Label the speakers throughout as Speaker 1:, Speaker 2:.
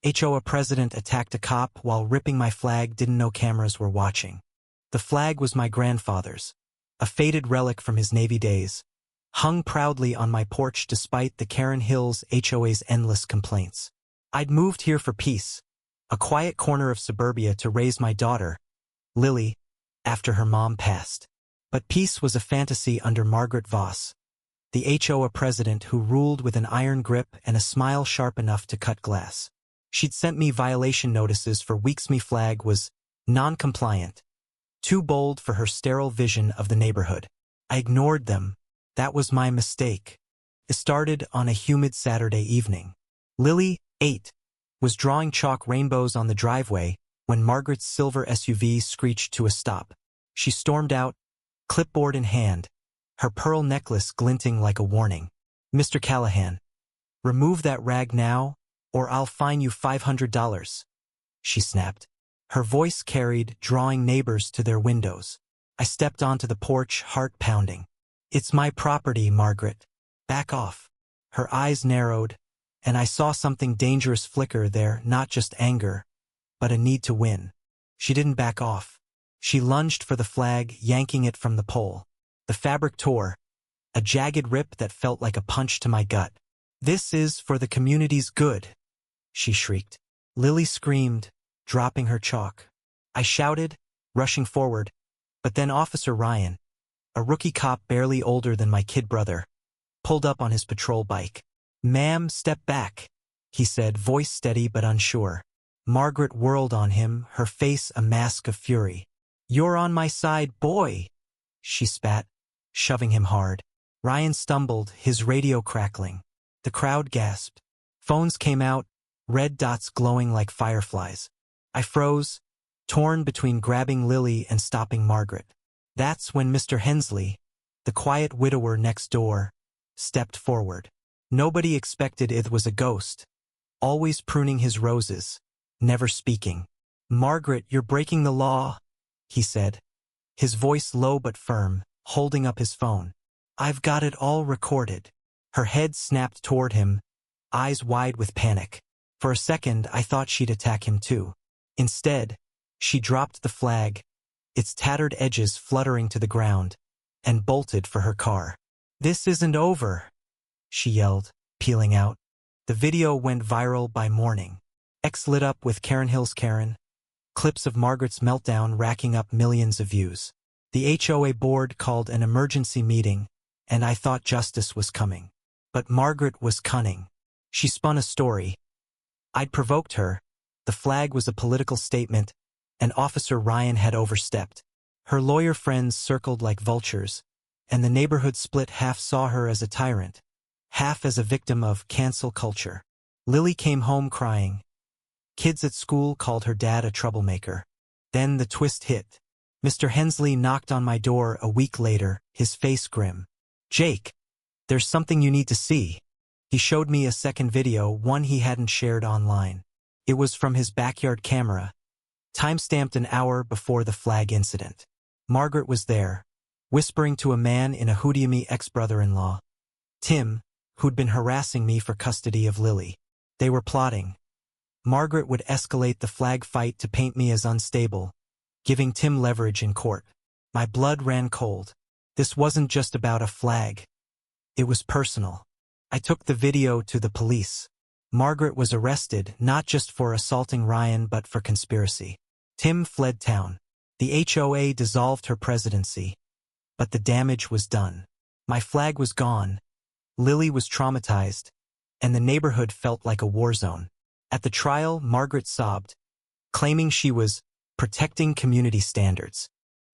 Speaker 1: HOA president attacked a cop while ripping my flag, didn't know cameras were watching. The flag was my grandfather's, a faded relic from his Navy days, hung proudly on my porch despite the Karen Hills HOA's endless complaints. I'd moved here for peace, a quiet corner of suburbia to raise my daughter, Lily, after her mom passed. But peace was a fantasy under Margaret Voss, the HOA president who ruled with an iron grip and a smile sharp enough to cut glass. She'd sent me violation notices for weeks. My flag was non-compliant, too bold for her sterile vision of the neighborhood. I ignored them. That was my mistake. It started on a humid Saturday evening. Lily, 8, was drawing chalk rainbows on the driveway when Margaret's silver SUV screeched to a stop. She stormed out, clipboard in hand, her pearl necklace glinting like a warning. "Mr. Callahan, remove that rag now, or I'll fine you $500, she snapped. Her voice carried, drawing neighbors to their windows. I stepped onto the porch, heart pounding. "It's my property, Margaret. Back off." Her eyes narrowed, and I saw something dangerous flicker there, not just anger, but a need to win. She didn't back off. She lunged for the flag, yanking it from the pole. The fabric tore, a jagged rip that felt like a punch to my gut. "This is for the community's good," she shrieked. Lily screamed, dropping her chalk. I shouted, rushing forward, but then Officer Ryan, a rookie cop barely older than my kid brother, pulled up on his patrol bike. "Ma'am, step back," he said, voice steady but unsure. Margaret whirled on him, her face a mask of fury. "You're on my side, boy," she spat, shoving him hard. Ryan stumbled, his radio crackling. The crowd gasped. Phones came out, red dots glowing like fireflies. I froze, torn between grabbing Lily and stopping Margaret. That's when Mr. Hensley, the quiet widower next door, stepped forward. Nobody expected it was a ghost, always pruning his roses, never speaking. "Margaret, you're breaking the law," he said, his voice low but firm, holding up his phone. "I've got it all recorded." Her head snapped toward him, eyes wide with panic. For a second, I thought she'd attack him too. Instead, she dropped the flag, its tattered edges fluttering to the ground, and bolted for her car. "This isn't over," she yelled, peeling out. The video went viral by morning. X lit up with Karen Hills Karen, clips of Margaret's meltdown racking up millions of views. The HOA board called an emergency meeting, and I thought justice was coming. But Margaret was cunning. She spun a story. I'd provoked her, the flag was a political statement, and Officer Ryan had overstepped. Her lawyer friends circled like vultures, and the neighborhood split half saw her as a tyrant, half as a victim of cancel culture. Lily came home crying. Kids at school called her dad a troublemaker. Then the twist hit. Mr. Hensley knocked on my door a week later, his face grim. "Jake, there's something you need to see." He showed me a second video, one he hadn't shared online. It was from his backyard camera, time-stamped an hour before the flag incident. Margaret was there, whispering to a man in a hoodie, ex-brother-in-law, Tim, who'd been harassing me for custody of Lily. They were plotting. Margaret would escalate the flag fight to paint me as unstable, giving Tim leverage in court. My blood ran cold. This wasn't just about a flag. It was personal. I took the video to the police. Margaret was arrested, not just for assaulting Ryan but for conspiracy. Tim fled town. The HOA dissolved her presidency. But the damage was done. My flag was gone. Lily was traumatized, and the neighborhood felt like a war zone. At the trial, Margaret sobbed, claiming she was protecting community standards.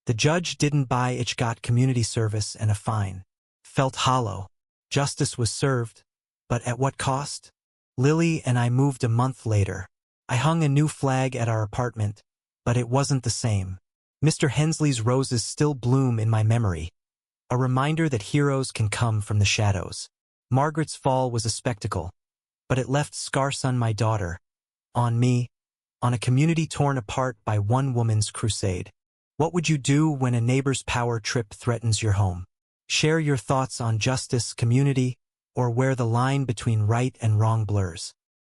Speaker 1: The judge didn't buy it, got community service and a fine. Felt hollow. Justice was served, but at what cost? Lily and I moved a month later. I hung a new flag at our apartment, but it wasn't the same. Mr. Hensley's roses still bloom in my memory, a reminder that heroes can come from the shadows. Margaret's fall was a spectacle, but it left scars on my daughter, on me, on a community torn apart by one woman's crusade. What would you do when a neighbor's power trip threatens your home? Share your thoughts on justice, community, or where the line between right and wrong blurs.